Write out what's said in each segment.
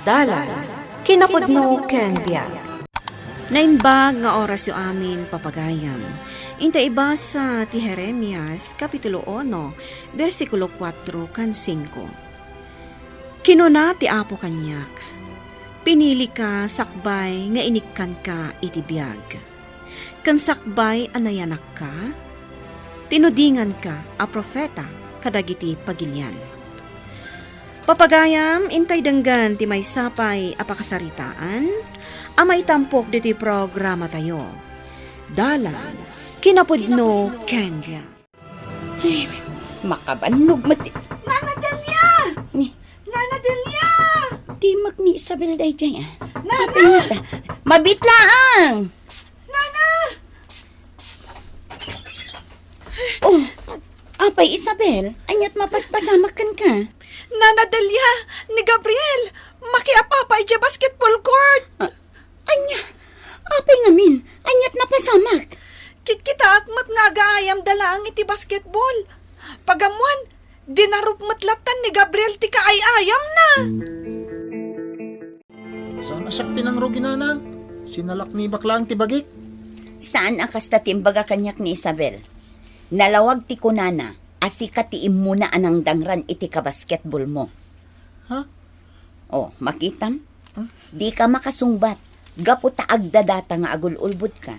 Dalan, kinapudno ken biag. Nainbag nga oras yu amin papagayam. Inta iba sa ti Jeremias, Kapitulo 1, versikulo 4 kan 5. Kinuna ti Apo kanyak, pinili ka sakbay nga inikkan ka iti biag. Kan sakbay anayanak ka, tinudingan ka a profeta kadagiti pagilyan. Papagayam, intay denggan ti may sapay apakasaritaan, amay tampok diti programa tayo. Dalan, kinapudno Kenya. Ay, makabanog mati. Nana Delia! Ni, Nana Delia! di magni Isabel day dyan. Nana! Mabitlaang! Nana! Oh, apay Isabel, anyat mapaspasamakan ka. Nana Delia! Ni Gabriel! Makiapapa iti basketball court! Anya, apay ngamin, anyat napasamak. Kita akmat nga gaayam dalaang iti basketball. Pagamuan, dinarup matlatan ni Gabriel ti kaayayam na. Saan asakti ng rugi nanang? Sinalak ni baklang ti bagik? Saan akas ta timbaga kanyak ni Isabel? Nalawag ti kunana, asika ti imuna anang dangran iti kabasketball mo. Ha? Oh, makitam? Di ka makasungbat. Gapo taag dadata nga agul-ulbud ka.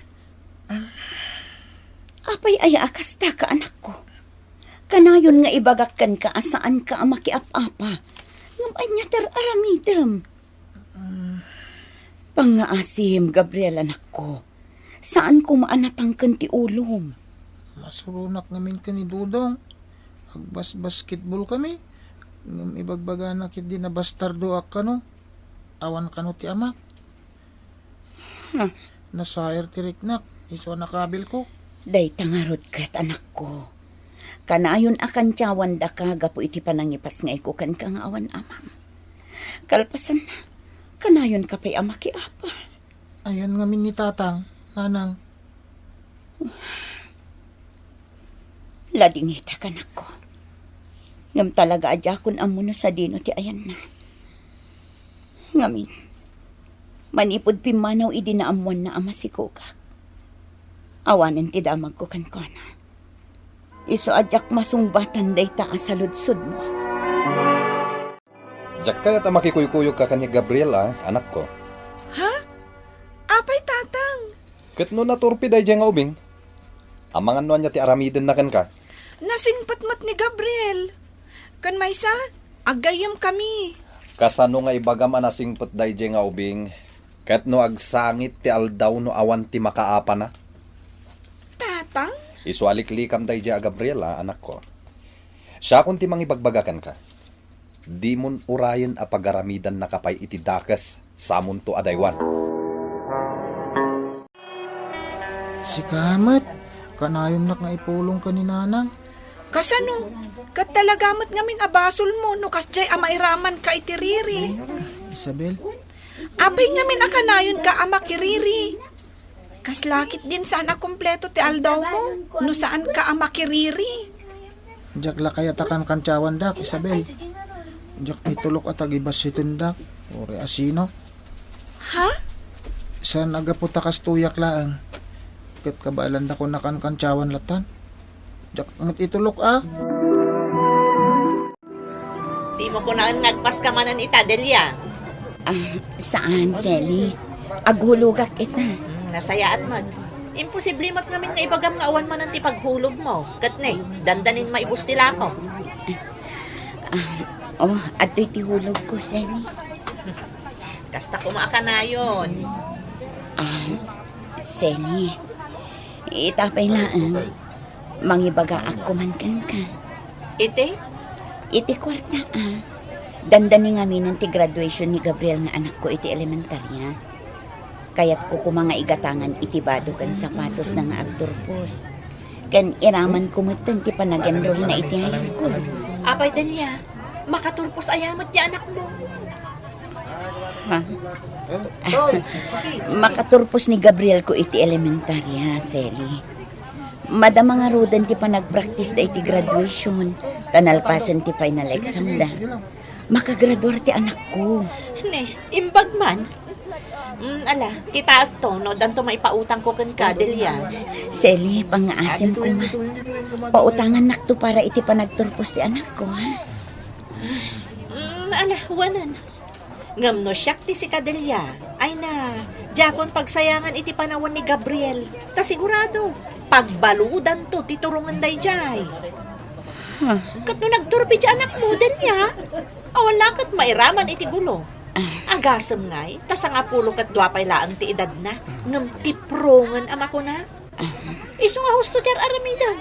Apay ay akas ta ka anak ko. Kanayon nga ibagakkan ka asaan ka makiap-apa. Ngam anya ter aramidem. Pangaasim, Gabriel anak ko. Saan ko maanatangkan ti ulom? Masurunak ngamin ka ni Dudong. Agbas basketball kami. Ngam ibagbaga na kit di na bastardo ak kano. Awan kano ti amak. Nasayar ti riknak. Iso nakabil ko. Day tangarod kat anak ko. Kanayon akan tiyawan da ka gapo iti panangipas nga ikukan ka nga awan amam. Kalpasan na. Kanayon ka pa'y amaki apa. Ayan ngamin ni tatang, nanang. Ladingita ka anak ko. Ngam talaga adjakon amuno sa dino ti ayan na. Ngamin. Manipod pimanaw idinaamuan na ama si Kukak. Awanan ti damag ko kankona. Iso adyak masungbatan day taas sa ludsod mo. Diyak kaya't makikuyukuyok ka kanya Gabriela, anak ko. Ha? Apay tatang? Kat no naturpi day dyan nga ubing. Amangan no niya ti aramiden na kan ka. Nasingpatmat ni Gabriel. Kan maysa, agayam kami. Kasano nga ibagam anasingpot day dyan nga ubing. Kat no agsangit ti aldaw no awan ti makaapa na. Tatang? Isualiklikam day dyan Gabriela, anak ko. Siya kung ti mangibagbagakan ka. Di mon urayan a pagaramidan na kapay iti dakas sa to adaywan. Si Kamat, kanayon nak nga ipulong ka ni nanang. Kasano? Kat talagamat ngamin abasol mo no kasjay amairaman ka itiriri. Isabel, Apay ngamin akanayon ka ama kiriri. Kas lakit din saan a kompleto ti aldaw mo no saan ka ama kiriri. diyak lakayatakan kantsawan dak, Isabel. Diyak itulok at agibas situndak, ore asino. Ha? Saan agaputakas tuyak laang. Kat kabalan da ko nakan kantsawan latan. Diyak ngat itulok Di mo ko na nagpas ka manan ita, Delia. Saan, Sally? Aghulugak ita. Nasayaat man. Imposible mat namin nga ibagam nga awan man ang tipaghulog mo. Katne, dandanin maibus nila ako. Oh, ato'y tihulog ko, Sally. Kasta kumaaka na yun. Sally, itapay laang. Mangibaga ako man kan ka. Ite? Iti kwarta, Dandani nga minon ti graduation ni Gabriel nga anak ko iti elementarya. Kaya't ko kumanga igatangan iti bado kan sapatos na nga agturpos. Kan iraman kumutan ti panag-enroll na iti high school. Apay, Delia. Makaturpos ayamat di anak mo. Ha? Makaturpos ni Gabriel ko iti elementarya, Sally. Madama nga rodan ti panag-practice da iti graduation. Tanalpasan ti final exam da. Makagraduar ti anak ko. Ne, imbag man. Ala, kita to, no, danto maipautang ko kan Delia. Seli, pangaasim ko nga. Pautangan nak to para iti panagturpos ti anak ko, ha? Ala, wanan. Ngam no siyak ti si Cadelia. Ay na, jakon pagsayangan iti panawan ni Gabriel. Ta sigurado, pagbaludan to, titurungan day jay. Kat no nagturpi di anak mo, Delia. Awala kat mairaman iti gulo. Agasam ngay, tas ang apulo kat duwapay laang ti edad na. Ngam tiprongan ama ko na. Iso nga husto der aramidaw.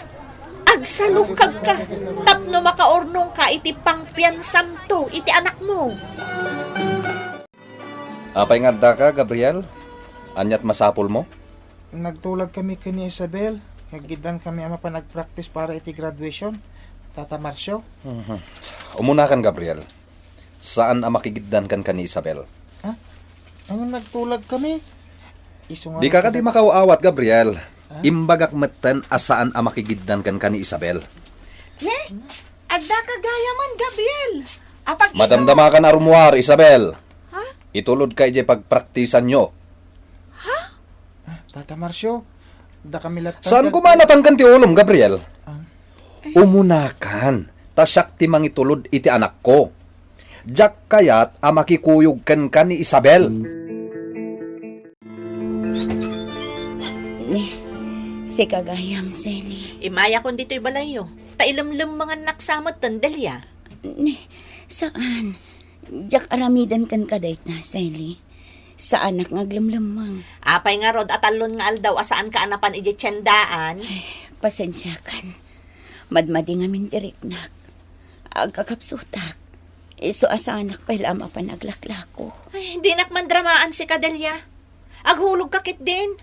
Agsalukag ka, tapno makaornong ka iti pangpiansam to, iti anak mo. Apay nga da ka, Gabriel? Anyat masapol mo? Nagtulag kami kini Isabel. Kagidan kami ama pa nagpractice para iti graduation. Tata Marcio. Umuna kan, Gabriel. Saan ang makigiddan kan ni Isabel? Ang nagtulag kami. Di ka di makaawat, Gabriel. Imbagak metten asaan ang makigiddan kan ni Isabel. Ne? Adda ka gaya man, Gabriel. Apag Madamdama ka na rumuar, Isabel. Itulod kay je pagpraktisan nyo. Tata Marcio. Da kami latag. Saan ko manatangkan ti ulom, Gabriel? Umunakan. Tasyak ti mangitulod iti anak ko. Jak kayat ang makikuyog kan ni Isabel. Si kagayam, Seli. Imaya kon dito'y balayo. Tailamlam mga naksamot tan, Delia. Saan? Jak aramidan kan kadayt na, Seli. Sa anak ngaglamlamang. Apay nga rod atalon nga aldaw asaan ka anapan iti tiyandaan. Pasensya kan. Madmadi nga mindiriknak. Agkakapsutak. Iso asa anak pa ilama pa naglaklako. Ay, di nakmandramaan si Cadelia. Aghulog kakit din.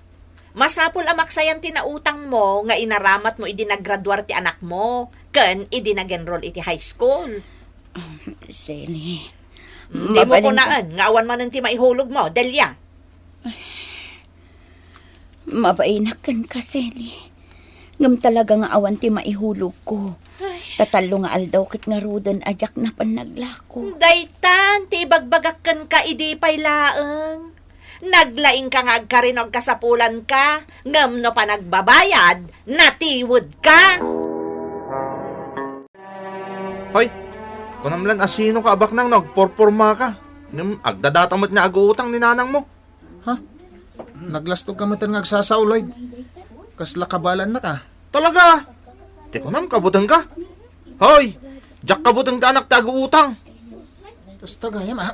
Masapol amaksayan tinautang mo nga inaramat mo idi naggraduar ti anak mo. Ken idi nag-enroll iti high school. Seli. Di mo kunaan, nga awan man ti maihulog mo, Delia. Mabainak kan ka, Seli. Ngam talaga nga awan ti maihulog ko. Tatalo nga aldaw kit nga rudan ajak na panaglako. Daytan, ti bagbagakan ka idi paylaeng. Naglaing ka nga agkarinog kasapulan ka, ngam no pa nagbabayad, natiwod ka. Hoy, kunamlan asino ka abak nang nagporporma ka. Agdadatamot niya aguutang ni nanang mo. Naglastog ka matan nga agsasauloy. Kasla kabalan na ka. Talaga? Di ko nam, kabutang ka. Hoy, jak kabutang ti anak ti aguutang. Tapos tagayam, ha?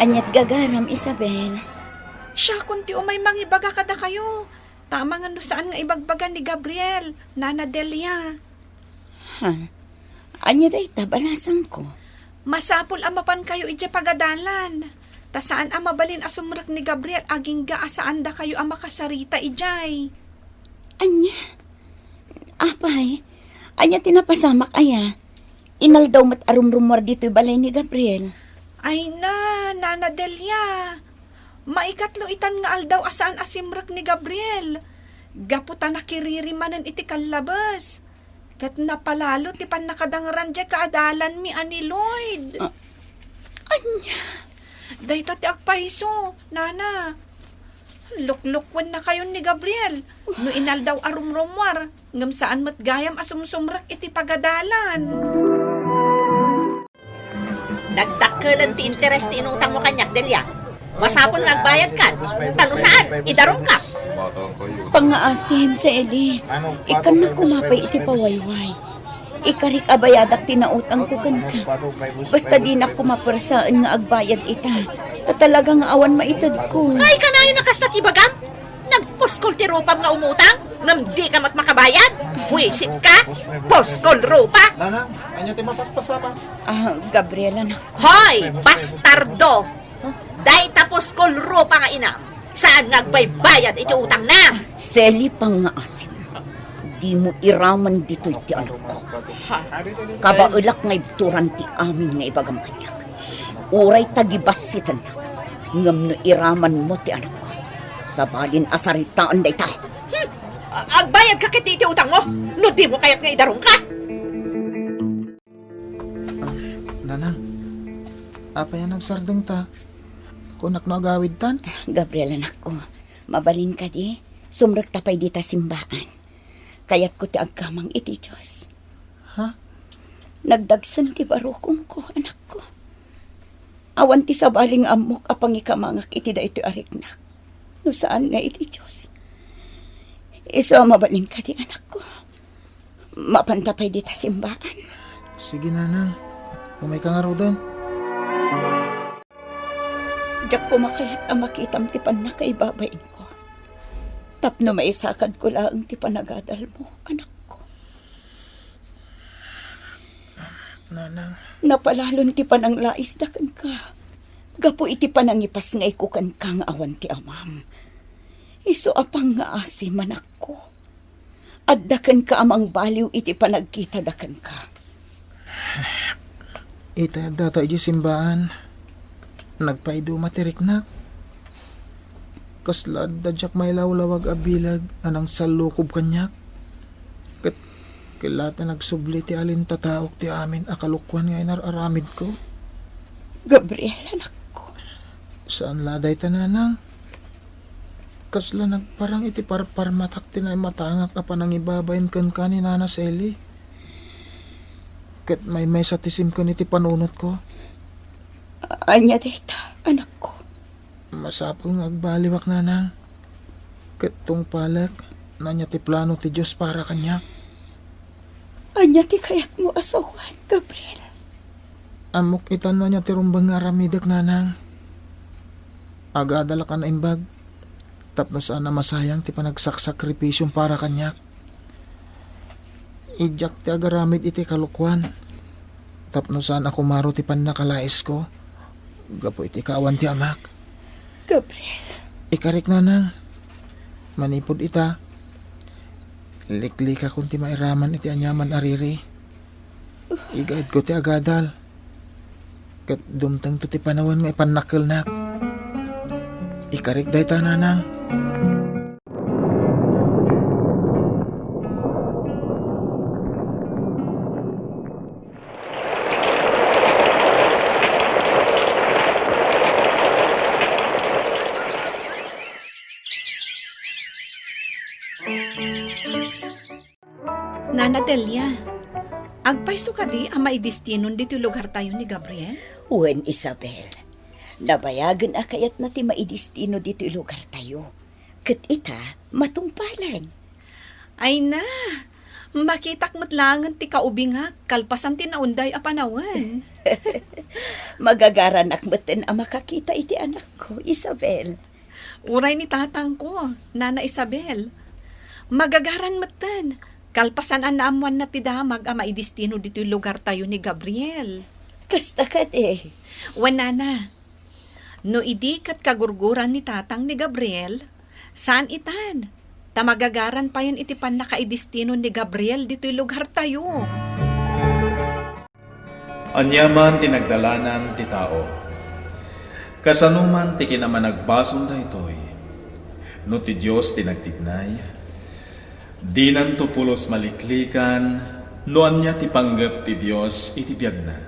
Anyat gagaram, Isabel. Siya kunti umay mangibaga kada kayo. Tama nga no saan nga ibagbagan ni Gabriel, Nana Delia. Anya day tabalasan ko. Masapol amapan kayo iti pagadalan. Ta saan amabalin asumrak ni Gabriel aging gaasaan da kayo ang makasarita ijay. Anya? Apay, anya tinapasamak aya. Inaldaw mat arumrumor dito'y balay ni Gabriel. Ay na, Nana Delia. Maikatlo itan nga aldaw asaan asimrak ni Gabriel. Gaputa nakiririmanan iti kalabas. Kat napalalo ti pan nakadangran dya kaadalan mi ani Lloyd. Anya? Dayta ti agpahiso, Nana. Luklukwan na kayo ni Gabriel. No inaldaw arumrumwar. Ngam saan mat gayam asumsumrak iti pagadalan. Nagdakkelan ti interest ti inutang mo kanyak, Delia. Masapol nga agbayad ka. Talo saan? Idarong ka. Pangaasim sa Eli. Ikan na kumapay iti pawayway. Ikarik abayadak tinautang ko kan ka. Basta di na kumapersaan nga agbayad ita. Talagang awan maitad ko. Ay, kanayo nakastat ibagam? Nagposkol ti rupam nga umutang? Ngam di ka mat makabayad? Buisit ka? Poskol rupa? Nanang, anya ti mapaspasama. Gabriela na. Hoy, bastardo! Day tapos kol rupa nga ina. Saan nagbaybayad iti utang na? Seli pangaasim. Di mo iraman dito iti anak ko. Kabaulak nga ibturan ti amin nga ibagam kanyak. Uray tagibasitan na. Ngam no iraman mo ti anak ko. Sabalin asaritaan da ita. Agbayad ka kiti iti utang mo. No di mo kayat nga idarong ka. Nanang, apa yan nagsardeng ta? Kunak no agawid tan? Gabriel, anak ko, mabalin ka di. Sumrek tapay di ta simbaan. Kayat ko ti agkamang iti Diyos. Ha? Nagdagsan ti barukong ko, anak ko. Awan ti sabaling amok apang ikamangak iti da iti ariknak. No saan nga iti Diyos. Iso mabalin ka di, anak ko. Mapantapay di ta simbaan. Sige, nanang. Umay ka nga rodan. Diyak ko makayat ang makitam ti panakaibabain ko. Tapno maisakad ko lang ti panagadal mo, anak ko. Nanang. Napalalon ti pananglais dakan ka. Gapo iti panangipas nga ikukan ka nga awan ti amam. Iso apang nga asi manak ko. At dakan ka amang baliw iti panagkita dakan ka. Ita data iti simbaan. Nagpaido matiriknak. Kaslad dadyak may lawlawag abilag anang salukob kanyak. Kat kilat na nagsubli ti alin tataok ti amin akalukwan nga inararamid ko. Gabriel, anak ko. Saan laday tananang? Kasla nagparang iti parmatak ti na matangak apa nang ibabayin kan ni Nana Sally. Kat may satisim ko iti panunot ko. Anya deta, anak ko. Masapol nga agbaliwak nanang. Kat tong palak, nanya ti plano ti Diyos para kanya. Anya ti kayat mo asawan, Gabriel. Amok itan nanya ti rumbang nga ramidak nanang. Agadala ka na imbag. Tapno saan na masayang ti panagsakripisyong para kanyak. Ijak ti agaramid iti kalukwan. Tapno saan ako maro ti panakalais ko. Gapo iti kawan ti amak. Gabriel. Ikarik nanang. Manipod ita. Likli ka kung ti mairaman iti anyaman ariri. Igaid ko ti agadal. Kat dumtang to ti panawan nga ipanakilnak. Ikarik day ta nanang. Nana Delia, agpayso ka di ang maidistinon dito lugar tayo ni Gabriel? Wen, Isabel. Nabayagan akayat na ti maidistino dito lugar tayo. Kat ita, matungpalan. Ay na, makitak matlangan ti kaubing ha, kalpasan ti naunday a panawan. Magagaranak maten ang makakita iti anak ko, Isabel. Uray ni tatang ko, Nana Isabel. Magagaran matan, kalpasan ang naamuan na ti damag ang maidistino dito lugar tayo ni Gabriel. Kasta ka de. Wanana, no idi kat kagurguran ni tatang ni Gabriel, saan itan? Tamagagaran pa yan iti pan nakaidistino ni Gabriel dito lugar tayo. Anyaman tinagdalanan ti tao. Kasanuman ti kinamanagbason da itoy. No ti Diyos tinagtignay. Di nanto pulos maliklikan, noan niya ti panggap ti Diyos iti biyag na.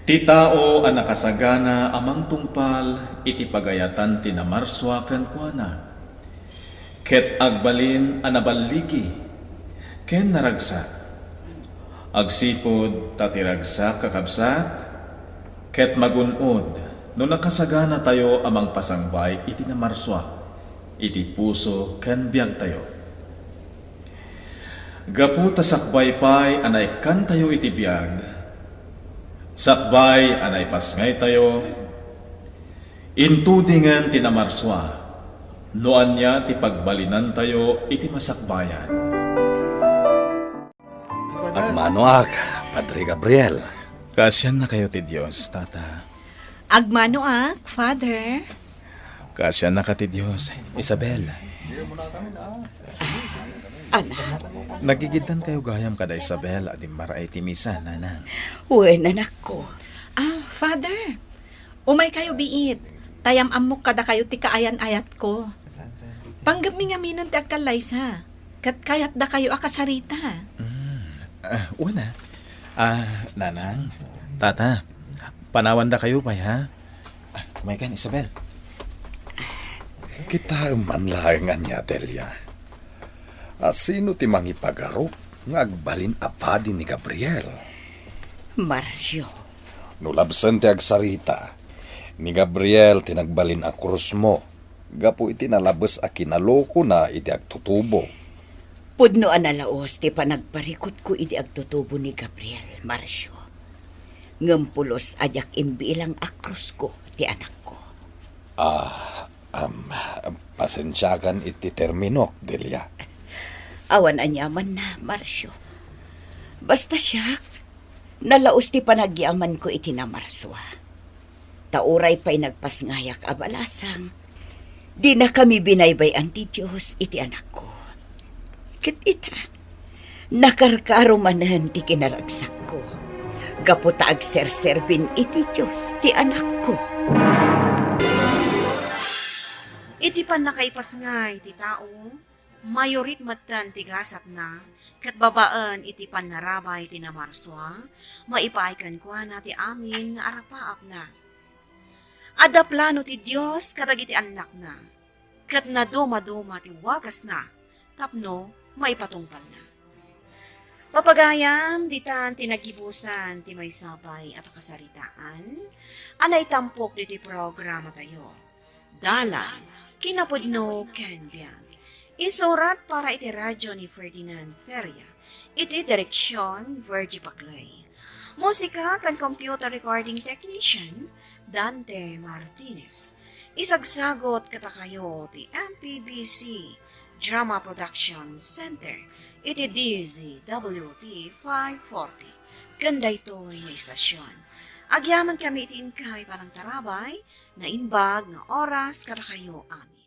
Ti tao ang nakasagana amang tungpal iti pagayatan ti namarswakan kuana. Ket agbalin anabaligi, ken naragsak. Agsipod tatiragsak kakabsat, ket magunod no nakasagana tayo amang pasangbay iti namarswa, iti puso ken biyag tayo. Gapu ta sakbay pay anay kan tayo iti biyag, sakbay anay pasngay tayo, intudingan ti namarswa, noan niya ti pagbalinan tayo iti masakbayan. Agmanoak, Padre Gabriel. Kasyan na kayo ti Diyos, tata. Agmano Father. Kasyan na ka ti Diyos, Isabel. Anak, Nagigitan kayo gayam kada Isabel at maray ti misa, nanang. wen anak ko. Father, umay kayo biit. Tayam amok kada kayo ti kaayan-ayat ko. Panggap mi nga minan ti agkalaysa. Kat kayat da kayo akasarita. Wala. Nanang, tata, panawan da kayo pa, ha? May kan, Isabel. Kita man lang nga niya, Delia. Sino ti mangipagaro nga agbalin apadi ni Gabriel? Marcio, Nulabsan ti agsarita. Ni Gabriel tinagbalin a krus mo. Gapo iti nalabas a kinaloko na iti agtutubo. pudno analaos ti panagparikot ko idi agtutubo ni Gabriel, Marcio. Ngampulos ajak imbilang akrus ko ti anak ko. Pasensyakan iti terminok, Delia. Awan anyaman na, Marcio. Basta siya, nalaos ti panagyaman ko iti na Marswa. Tauray pa'y nagpasngayak abalasang. Di na kami binaybayan ti Diyos iti anak ko. Ket ita, nakarkarumanan ti kinaragsak ko. Gaputa agserserbin iti Diyos ti anak ko. Iti pan nakaipas nga iti tao, mayorit matan tigasat na, kat babaan iti pan narabay ti na Marswa, maipaikan kwa na ti amin nga arapaak na. Ada plano ti Diyos kadag iti anak na, kat na duma-duma ti wagas na, tapno maipatungpal na. Papagayam, ditan tinagibusan ti may sabay apakasaritaan, anay tampok diti programa tayo. Dalan, kinapudno Ken Biag. Isurat para iti radyo ni Ferdinand Feria. Iti direksyon, Virgie Paclay. Musika kan computer recording technician, Dante Martinez. Isagsagot katakayo ti MPBC Drama Production Center. Iti DZWT 540. Ganda ito'y na istasyon. Agyaman kami itin kay parang tarabay na inbag nga oras katakayo amin.